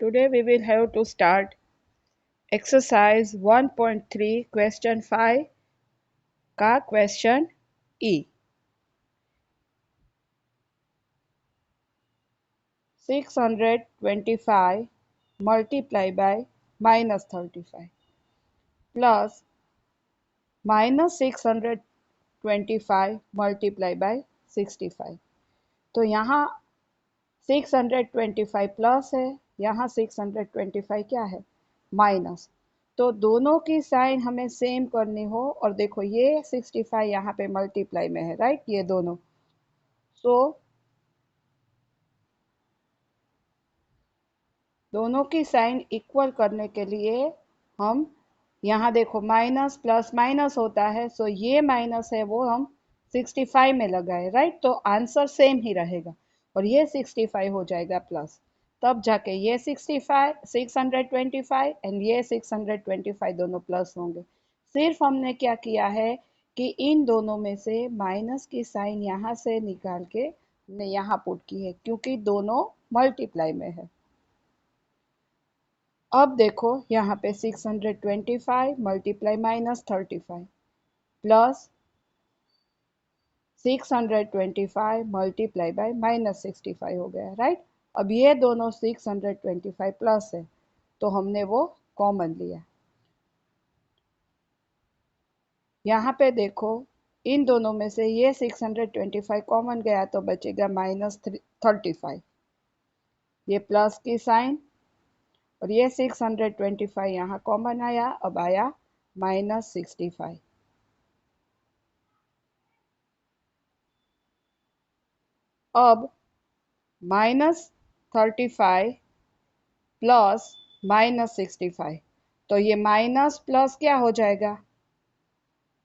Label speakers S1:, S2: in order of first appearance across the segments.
S1: Today we will have to start exercise 1.3 question 5 का question E. 625 multiplied by minus 35 plus minus 625 multiplied by 65. तो यहाँ 625 plus है, यहाँ 625 क्या है माइनस। तो दोनों की साइन हमें सेम करनी हो और देखो ये 65 यहाँ पे मल्टीप्लाई में है, राइट, ये दोनों। सो दोनों की साइन इक्वल करने के लिए हम यहाँ देखो माइनस प्लस माइनस होता है, सो ये माइनस है वो हम 65 में लगाए, राइट। तो आंसर सेम ही रहेगा और ये 65 हो जाएगा प्लस, तब जाके ये 65 625 एंड ये 625 दोनों प्लस होंगे। सिर्फ हमने क्या किया है कि इन दोनों में से माइनस की साइन यहाँ से निकाल के हमने यहाँ पुट की है क्योंकि दोनों मल्टीप्लाई में है। अब देखो यहाँ पे 625 multiply minus 35 plus 625 multiply by minus 65 हो गया, राइट। अब ये दोनों 625 प्लस है तो हमने वो कॉमन लिया। यहाँ पे देखो इन दोनों में से ये 625 कॉमन गया तो बचेगा माइनस 35, ये प्लस की साइन, और ये 625 यहाँ कॉमन आया, अब आया माइनस 65। अब माइनस 35 प्लस माइनस 65, तो ये माइनस प्लस क्या हो जाएगा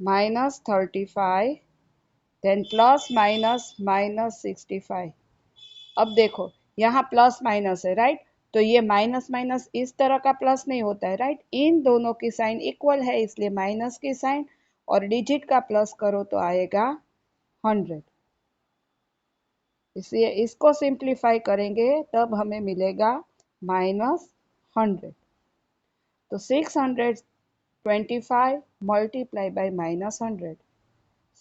S1: minus 35 then plus minus minus 65। अब देखो यहाँ प्लस माइनस है, राइट, तो ये माइनस माइनस इस तरह का प्लस नहीं होता है, राइट। इन दोनों की साइन इक्वल है इसलिए माइनस की साइन और डिजिट का प्लस करो तो आएगा 100, इसलिए इसको सिंप्लीफाई करेंगे तब हमें मिलेगा माइनस 100। तो 625 मल्टीप्लाई बाय माइनस 100,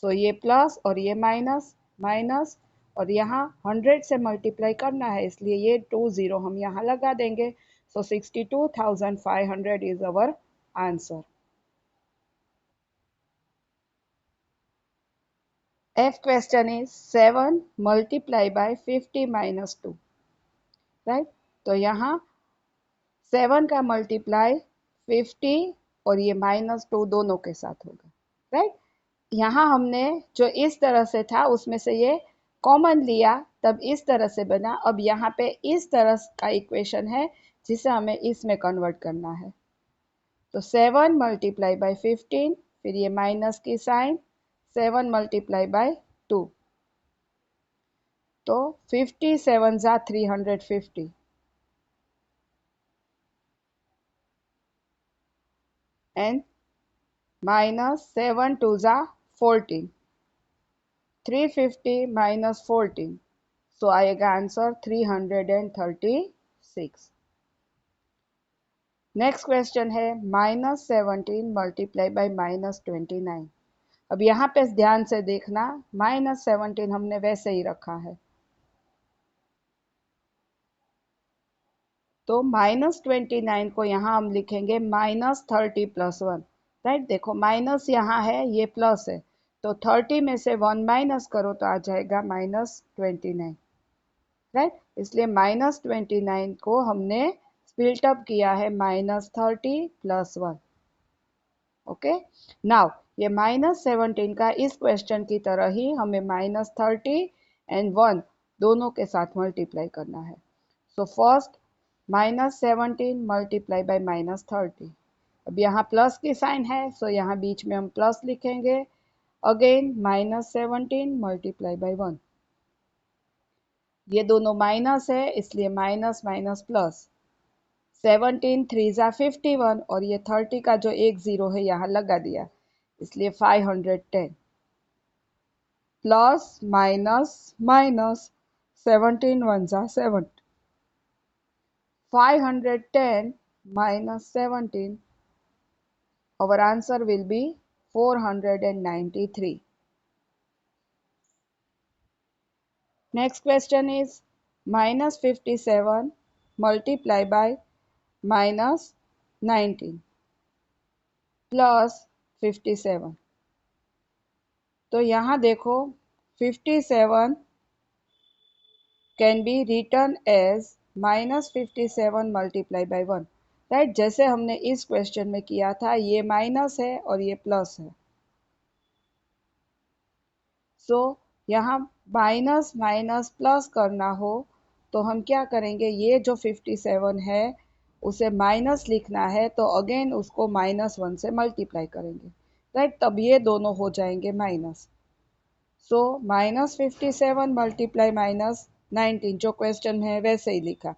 S1: सो ये प्लस और ये माइनस माइनस और यहाँ 100 से मल्टीप्लाई करना है इसलिए ये 20 हम यहाँ लगा देंगे। सो 62,500 is our answer. F question is 7 multiply by 50 minus 2, right. तो यहाँ 7 का मल्टीप्लाई 50 और ये माइनस 2 दोनों के साथ होगा, राइट। यहाँ हमने जो इस तरह से था उसमें से ये कॉमन लिया तब इस तरह से बना। अब यहाँ पे इस तरह का इक्वेशन है जिसे हमें इसमें कन्वर्ट करना है। तो 7 मल्टीप्लाई बाय 15, फिर ये माइनस की साइन, 7 मल्टीप्लाई बाय 2, तो 57 जा 350 एंड माइनस 7 2 जा 14, 350 माइनस 14, सो आएगा आंसर 336। नेक्स्ट क्वेश्चन है माइनस 17 मल्टीप्लाई बाई माइनस 29। अब यहाँ पे ध्यान से देखना, माइनस 17 हमने वैसे ही रखा है, तो माइनस 29 को यहाँ हम लिखेंगे माइनस 30 प्लस 1, राइट। देखो माइनस यहाँ है ये प्लस है, तो 30 में से 1 माइनस करो तो आ जाएगा माइनस 29, राइट। इसलिए माइनस 29 को हमने स्प्लिट अप किया है माइनस 30 प्लस 1। ओके, नाउ ये माइनस 17 का इस क्वेश्चन की तरह ही हमें माइनस 30 एंड 1 दोनों के साथ मल्टीप्लाई करना है। So first minus 17 multiply by minus 30। अब यहाँ प्लस की साइन है सो यहाँ बीच में हम प्लस लिखेंगे। अगेन माइनस 17 मल्टीप्लाई बाय 1, ये दोनों माइनस है इसलिए माइनस माइनस प्लस, 17 3 जा 51 और ये 30 का जो एक जीरो है यहाँ लगा दिया इसलिए 510 प्लस माइनस माइनस 17 1 जा 7, 510 minus 17. Our answer will be 493. Next question is minus 57 multiplied by minus 19 plus 57. तो यहाँ देखो 57 can be written as minus 57 multiplied by 1, right. जैसे हमने इस क्वेश्चन में किया था, ये माइनस है और ये प्लस है। सो यहाँ माइनस माइनस प्लस करना हो तो हम क्या करेंगे, ये जो 57 है उसे माइनस लिखना है तो अगेन उसको -1 से मल्टीप्लाई करेंगे, राइट। तब ये दोनों हो जाएंगे माइनस। सो -57 मल्टीप्लाई -19 जो क्वेश्चन में है वैसे ही लिखा।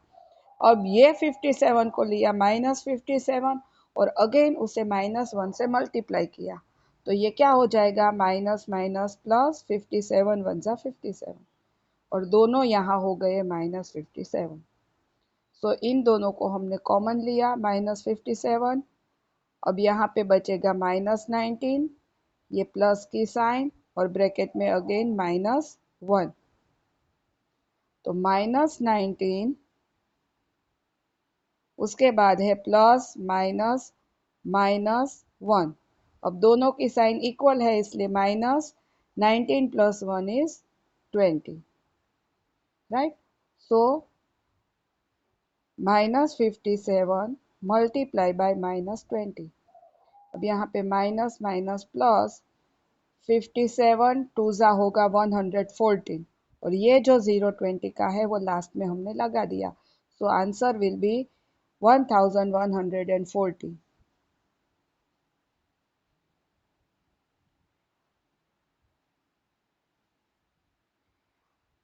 S1: अब ये 57 को लिया -57 और अगेन उसे -1 से मल्टीप्लाई किया, तो ये क्या हो जाएगा, माइनस माइनस प्लस 57 वन जा 57 और दोनों यहाँ हो गए -57। सो इन दोनों को हमने कॉमन लिया -57। अब यहाँ पे बचेगा -19, ये प्लस की साइन और ब्रैकेट में अगेन -1, तो -19 उसके बाद है प्लस माइनस -1। अब दोनों की साइन इक्वल है इसलिए -19 + 1 is 20, right. So -57 multiply by -20। अब यहाँ पे माइनस माइनस प्लस 57 टू ज़ा होगा 114 और ये जो 020 का है वो लास्ट में हमने लगा दिया। So answer will be 1140।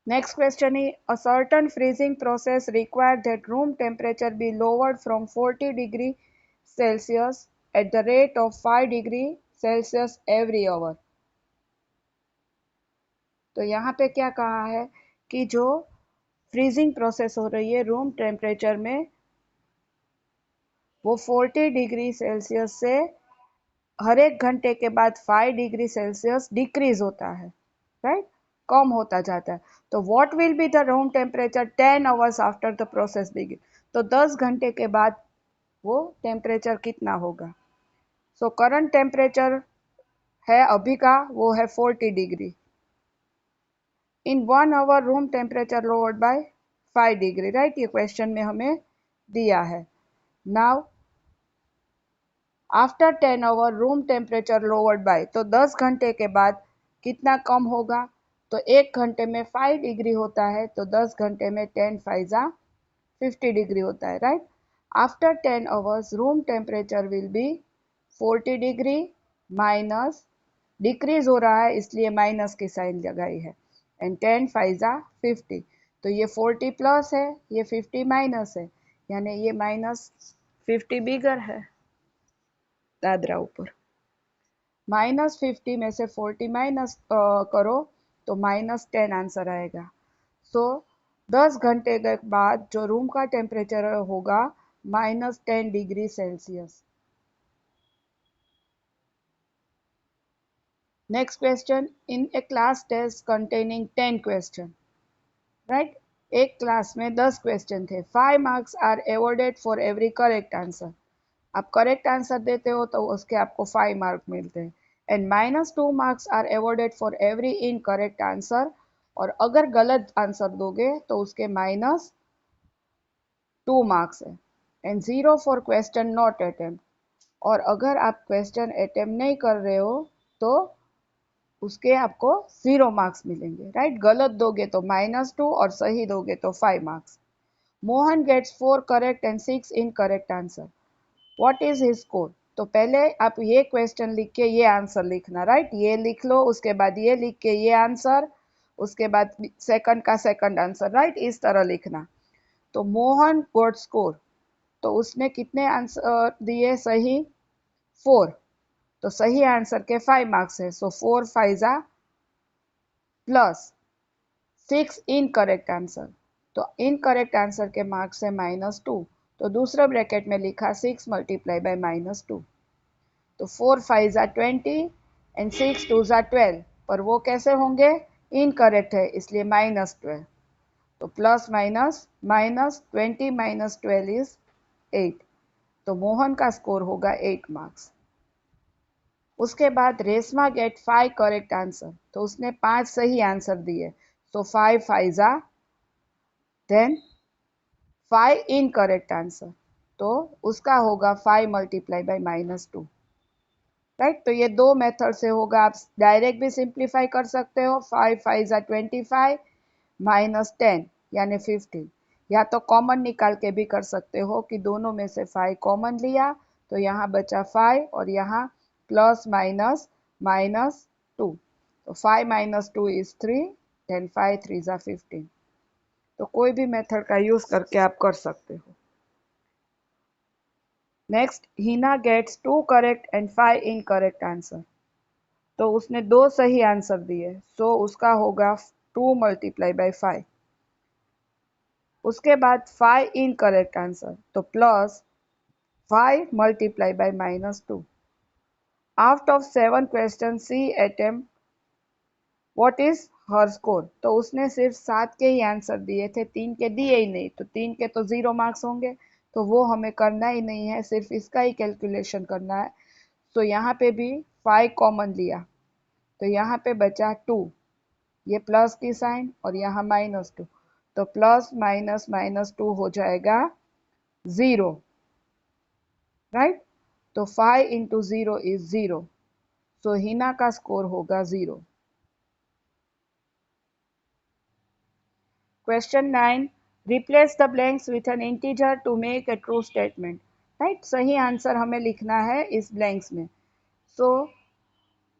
S1: Next question is, a certain freezing process requires that room temperature be lowered from 40 degree Celsius at the rate of 5 degree Celsius every hour। तो यहाँ पे क्या कहा है कि जो फ्रीजिंग प्रोसेस हो रही है रूम टेम्परेचर में, वो 40 डिग्री सेल्सियस से हर एक घंटे के बाद 5 डिग्री सेल्सियस डिक्रीज होता है, राइट, कम होता जाता है। तो what will be the room temperature 10 hours after the process begin. तो 10 घंटे के बाद वो टेम्परेचर कितना होगा। सो करंट टेम्परेचर है अभी का वो है 40 degree. In 1 hour room temperature lowered by 5 degree, right, ये क्वेश्चन में हमें दिया है। Now after 10 hour room temperature lowered by, तो 10 घंटे के बाद कितना कम होगा। तो एक घंटे में 5 डिग्री होता है तो 10 घंटे में 10 5 जा 50 डिग्री होता है, right. After 10 hours room temperature will be 40 degree minus, decrease हो रहा है इसलिए माइनस की साइन लगाई है, एंड 10 5 जा 50। तो ये 40 प्लस है, ये 50 माइनस है, यानी ये -50 बिगर है। दादरा ऊपर -50 में से 40 माइनस करो तो -10 आंसर आएगा। सो 10 घंटे के बाद जो रूम का टेम्परेचर होगा -10 degree Celsius. Next question, in a class test containing 10 question, right, एक क्लास में 10 क्वेश्चन थे। 5 marks are awarded for every correct answer. आप करेक्ट आंसर देते हो तो उसके आपको 5 मार्क मिलते हैं, and -2 marks are awarded for every incorrect answer. और अगर गलत आंसर दोगे तो उसके -2 मार्क्स है, and 0 for question not attempt. और अगर आप क्वेश्चन अटेम्प्ट नहीं कर रहे हो तो उसके आपको 0 मार्क्स मिलेंगे, राइट। गलत दोगे तो -2 और सही दोगे तो 5 marks. Mohan gets 4 correct and 6 incorrect answer, what is his score. तो पहले आप ये क्वेश्चन लिख के ये आंसर लिखना, राइट, ये लिख लो, उसके बाद ये लिख के ये आंसर, उसके बाद सेकंड का सेकंड आंसर, राइट, इस तरह लिखना। तो मोहन गॉट स्कोर, तो उसने कितने आंसर दिए सही, 4, तो सही आंसर के 5 मार्क्स है। सो 4 5 जा प्लस 6 इनकरेक्ट आंसर, तो इनकरेक्ट आंसर के मार्क्स है -2। तो दूसरे ब्रैकेट में लिखा 6 मल्टीप्लाई बाय -2। तो 4 5 ज़ा 20 एंड 6 2 ज़ा 12, पर वो कैसे होंगे? इनकरेक्ट है, इसलिए -12। तो प्लस माइनस -20 - 12 इज 8। तो मोहन का स्कोर होगा 8 मार्क्स। उसके बाद रेशमा गेट 5 करेक्ट आंसर, तो उसने 5 सही आंसर दिए। सो 5 5 ज़ा, देन 5 इनकरेक्ट आंसर, तो उसका होगा 5 मल्टीप्लाई बाय -2। राइट, तो ये दो मेथड से होगा। आप डायरेक्ट भी सिंप्लीफाई कर सकते हो, 5 5 ज़ा 25 -10 यानी 15, या तो कॉमन निकाल के भी कर सकते हो कि दोनों में से 5 कॉमन लिया तो यहाँ बचा 5 और यहाँ प्लस माइनस -2। तो 5 - 2 इज 3, देन 5 3 ज़ा 15। तो कोई भी मेथड का यूज करके आप कर सकते हो। Next, Hina gets 2 correct and 5 incorrect answer, तो उसने 2 सही आंसर दिए, सो उसका होगा 2 मल्टीप्लाई बाय 5। उसके बाद 5 इनकरेक्ट आंसर, तो plus 5 multiply by -2। Out of 7 question she attempt what is her score, तो उसने सिर्फ 7 के ही आंसर दिए थे, 3 के दिए ही नहीं, तो 3 के तो 0 मार्क्स होंगे, तो वो हमें करना ही नहीं है, सिर्फ इसका ही कैलकुलेशन करना है। तो यहाँ पे भी 5 कॉमन लिया, तो यहाँ पे बचा 2, ये प्लस की साइन और यहाँ -2, तो प्लस माइनस -2 हो जाएगा 0। राइट, तो 5 इंटू 0 इज 0, सो हिना का स्कोर होगा 0। Question 9, replace the blanks with an integer to make a true statement. Right, सही आंसर हमें लिखना है इस ब्लैंक्स में। सो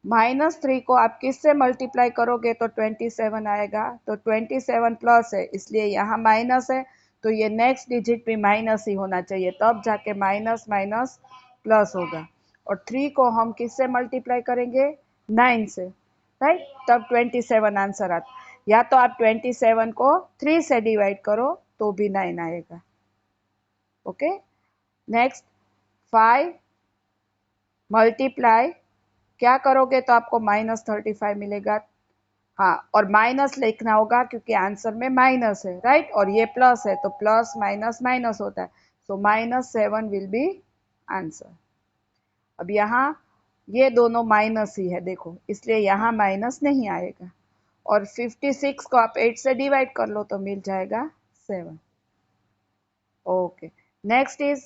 S1: -3 को आप किससे मल्टीप्लाई करोगे तो 27 आएगा, तो 27 प्लस है इसलिए यहाँ माइनस है, तो ये नेक्स्ट डिजिट भी माइनस ही होना चाहिए, तब जाके माइनस माइनस प्लस होगा। और 3 को हम किससे मल्टीप्लाई करेंगे? 9 से। राइट, तब 27 आंसर आता। या तो आप 27 को 3 से डिवाइड करो तो भी 9 आएगा। ओके, नेक्स्ट 5 मल्टीप्लाई क्या करोगे तो आपको -35 मिलेगा। हाँ, और माइनस लिखना होगा क्योंकि आंसर में माइनस है। राइट, और ये प्लस है तो प्लस माइनस माइनस होता है, सो -7 विल बी आंसर। अब यहाँ ये दोनों माइनस ही है देखो, इसलिए यहाँ माइनस नहीं आएगा। और 56 को आप 8 से डिवाइड कर लो तो मिल जाएगा 7। ओके, नेक्स्ट इज,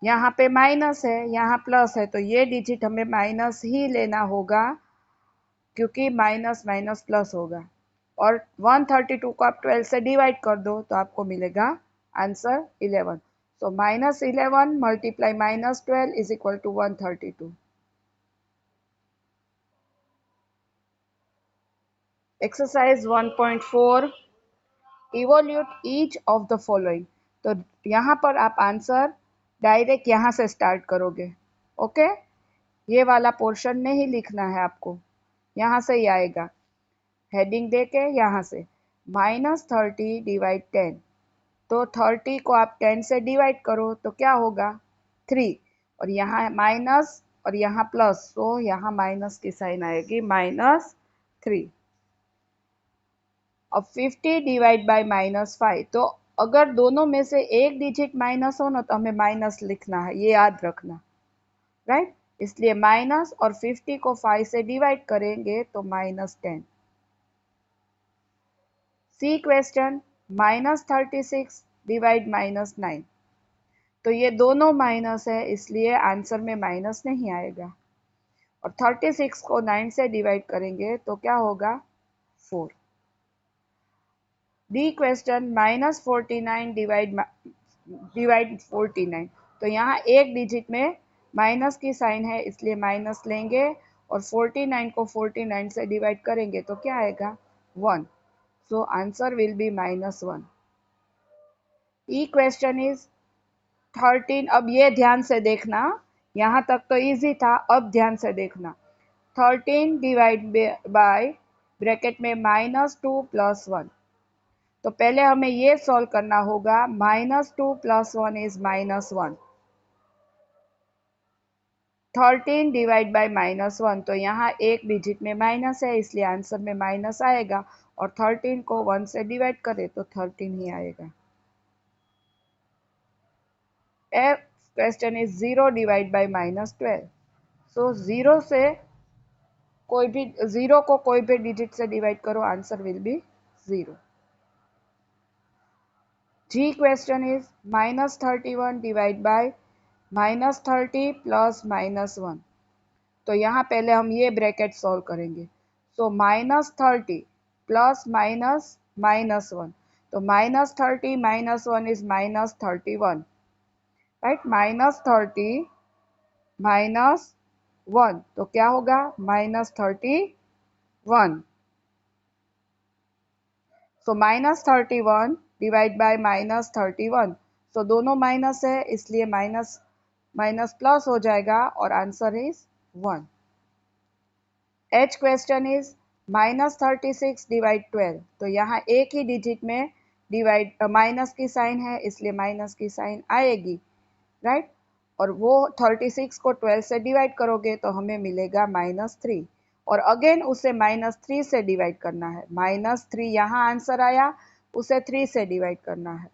S1: यहाँ पे माइनस है यहाँ प्लस है, तो ये डिजिट हमें माइनस ही लेना होगा क्योंकि माइनस माइनस प्लस होगा। और 132 को आप 12 से डिवाइड कर दो तो आपको मिलेगा answer 11। So -11 multiply -12 is equal to 132। Exercise 1.4, evaluate each of the following. तो यहाँ पर आप आंसर डायरेक्ट यहाँ से स्टार्ट करोगे। ओके, ये वाला पोर्शन नहीं लिखना है आपको, यहाँ से ही आएगा। हेडिंग देके यहाँ से -30 डिवाइड 10, तो 30 को आप 10 से डिवाइड करो तो क्या होगा 3, और यहाँ माइनस और यहाँ प्लस, तो यहाँ माइनस की साइन आएगी -3। अब 50 डिवाइड बाय -5, तो अगर दोनों में से एक डिजिट माइनस हो ना तो हमें माइनस लिखना है, ये याद रखना। राइट, इसलिए माइनस और 50 को 5 से डिवाइड करेंगे तो -10। सी क्वेश्चन, -36 डिवाइड -9, तो ये दोनों माइनस है इसलिए आंसर में माइनस नहीं आएगा। और 36 को 9 से डिवाइड करेंगे तो क्या होगा 4। डी क्वेश्चन, -49 डिवाइड 49, तो यहाँ एक डिजिट में माइनस की साइन है इसलिए माइनस लेंगे, और 49 को 49 से डिवाइड करेंगे तो क्या आएगा 1, so answer will be -1। E question is 13, अब ये ध्यान से देखना, यहाँ तक तो इजी था, अब ध्यान से देखना। 13 डिवाइड बाय ब्रैकेट में -2 + 1, तो पहले हमें ये सॉल्व करना होगा। -2 + 1 इज -1। 13 डिवाइड बाय -1, तो यहाँ एक डिजिट में माइनस है इसलिए आंसर में माइनस आएगा, और 13 को 1 से डिवाइड करें तो 13 ही आएगा। F question is 0 divide by -12। सो 0 से कोई भी 0 को कोई भी डिजिट से डिवाइड करो, answer will be 0। G question is -31 divide by -30 plus -1। तो यहाँ पहले हम ये ब्रैकेट सॉल्व करेंगे। सो -30 प्लस -1, तो -30 -1 इज -31, राइट। -30 -1 तो क्या होगा? -31। सो -31 डिवाइड बाय -31, सो दोनों माइनस है इसलिए माइनस माइनस प्लस हो जाएगा और answer is 1। H question is -36 divide 12। तो यहाँ एक ही डिजिट में डिवाइड माइनस की साइन है इसलिए माइनस की साइन आएगी, राइट। और वो 36 को 12 से डिवाइड करोगे तो हमें मिलेगा -3, और अगेन उसे -3 से डिवाइड करना है। -3 यहाँ आंसर आया, उसे 3 से डिवाइड करना है।